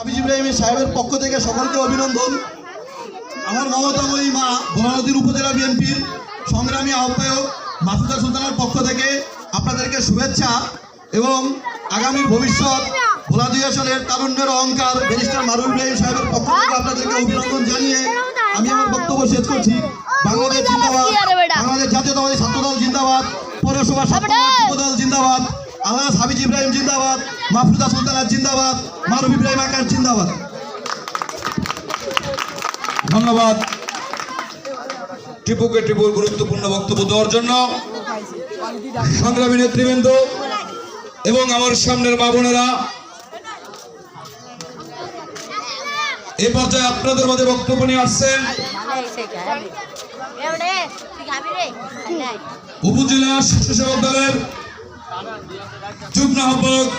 হাফিজ ইব্রাহিম সাহেবের পক্ষ থেকে সকলকে অভিনন্দন। আমার মমতাময়ী মা ভোলানদীর উপজেলা বিএনপির সংগ্রামী আহ্বায়ক মাসুদা সুলতানার পক্ষ থেকে আপনাদেরকে শুভেচ্ছা এবং আগামীর ভবিষ্যৎ ভোলা ২ আসনের তারুণ্যের অহংকার ব্যারিস্টার মারুফ ইব্রাহিম সাহেবের পক্ষ থেকে আপনাদেরকে অভিনন্দন জানিয়ে আমি আমার বক্তব্য শেষ করছি। বাংলাদেশ জিন্দাবাদ, বাংলাদেশ জাতীয়তাবাদী ছাত্রদল জিন্দাবাদ, পৌরসভা ছাত্রদল জিন্দাবাদ, আলহাজ হাফিজ ইব্রাহিম জিন্দাবাদ, মাহফুজা সুলতানা জিন্দাবাদ, মারুফ ইব্রাহিম আকার জিন্দাবাদ। ধন্যবাদ টিপুকে টিপুর গুরুত্বপূর্ণ বক্তব্য দেওয়ার জন্য। সংগ্রামী নেতৃবৃন্দ এবং আমার সামনের মা বোনেরা, এই পর্যায়ে আপনাদের মাঝে বক্তব্য নিয়ে আসছেন উপজেলা স্বেচ্ছাসেবক দলের যুগ্ম আহ্বায়ক